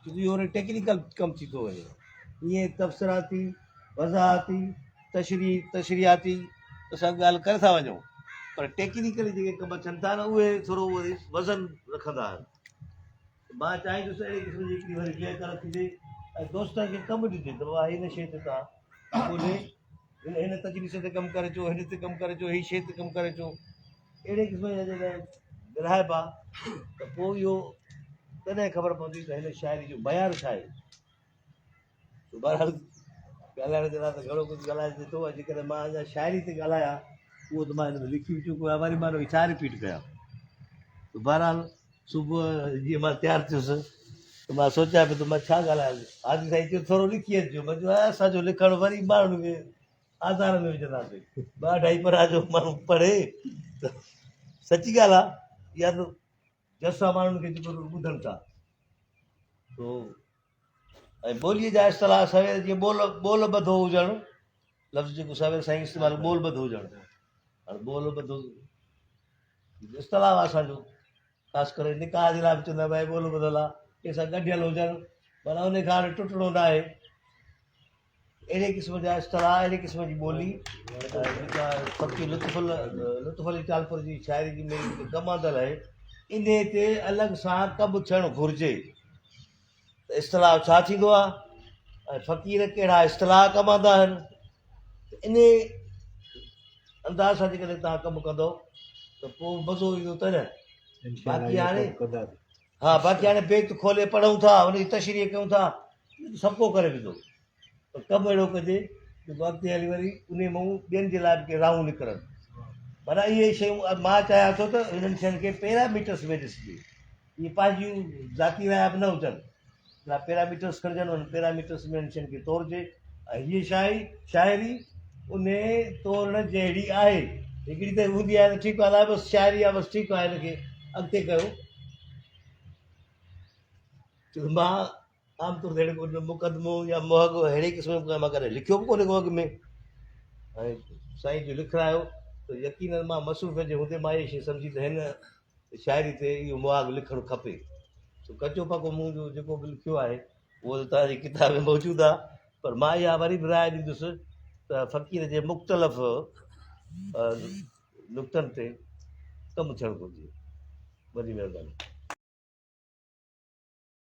छोकी इहो वरी टेक्निकल कमु थी थो वञे ईअं तबसराती वज़ाहती तशरीहाती असां ॻाल्हि करे था वञूं पर टेक्निकली जेके कम थियनि था न उहे थोरो वरी वज़न रखंदा आहिनि मां चाहींदुसि अहिड़े क़िस्म जी हिकिड़ी वरी जय रखिजे ऐं दोस्तनि खे कमु ॾिजे त भाउ हिन शइ ते तव्हां ॻोल्हे हिन तजवीज़ ते कमु करे अचो हिन ते कमु करे अचो हीअ शइ ते कमु करे अचो अहिड़े क़िस्म जा जॾहिं विरहाइबा त पोइ इहो तॾहिं ख़बर पवंदी त हिन शाइरी जो बयानु छा आहे बहरहाल ॻाल्हाइण जे लाइ त घणो कुझु ॻाल्हाइजे थो अॼुकल्ह मां अञा शाइरी ते ॻाल्हायां उहो त मां हिन में लिखी चुको आहियां वरी मां छा रिपीट कयां त बहरहाल सुबुह जीअं मां तयारु थियुसि त मां सोचियां पियो त मां छा ॻाल्हायां हाजी साईं चयो थोरो लिखी अचिजो मां चयो असांजो लिखणु वरी माण्हुनि खे आज़ार में विझंदासीं 2-2.5 परा जो माण्हू पढ़े त सची ॻाल्हि आहे इहा त जसा माण्हुनि खे जेको ॿुधनि था तो ऐं ॿोलीअ जा इस्तलाह सवेर जीअं ॿोल ॿधो हुजणु लफ़्ज़ जेको सवेर साईं इस्तेमालु ॿोल ॿधो हुजणु हाणे ॿोल ॿधो इस्तलाह आहे असांजो ख़ासि करे निकाह जे लाइ बि चवंदा भई ॿोल ॿधल आहे कंहिंसां गॾियल हुजनि माना उन खां हाणे टुटणो न आहे अहिड़े क़िस्म जा इस्तलाह अहिड़े क़िस्म जी ॿोली जेका फ़क़ी लुत्फ़ अली टालपुर जी शाइरी जी में कमु आंदल आहे इन ते अलॻि सां कमु थियणु घुरिजे त इस्तलाह छा थींदो आहे ऐं फ़क़ीर कहिड़ा इस्तलाह कमु आंदा आहिनि इन अंदाज़ सां जेकॾहिं तव्हां कमु कंदव त पोइ मज़ो ईंदो तॾहिं बाक़ी हाणे हा बाक़ी हाणे बेत खोले पढ़ूं था हुनजी तशरीह कयूं था सभु को करे विधो पर कमु अहिड़ो कजे जेको अॻिते हली वरी उन मां ॿियनि जे लाइ बि के राहूं निकिरनि माना इहे शयूं मां चाहियां थो त हिननि शयुनि खे पैरामीटर्स में ॾिसिजे इहे पंहिंजियूं ज़ाती राय बि न हुजनि पैरामीटर्स खणजनि उन पैरामीटर्स में हिन शयुनि खे तोड़जे ऐं हीअ शाइरी उन तोरण जहिड़ी आहे हिकिड़ी त हूंदी आहे त ठीकु आहे बसि शाइरी आहे बसि ठीकु आहे हिनखे अॻिते कयो मां आमतौर ते अहिड़ो मुक़दमो या मुहग अहिड़े क़िस्म जो मां कॾहिं लिखियो बि कोन्हे मुहग में ऐं साईं जो लिखायो त यकीन मां मसरूफ़ जे हूंदे मां इहा शइ सम्झी त हिन शाइरी ते इहो मुहाग लिखणु खपे छो कचो पको मुंहिंजो जेको बि लिखियो आहे उहो त तव्हांजी किताब में मौजूदु आहे पर मां इहा वरी बि राय ॾींदुसि त फ़क़ीर जे मुख़्तलिफ़ नुक़्तनि ते कमु थियणु घुरिजे वॾी महिरबानी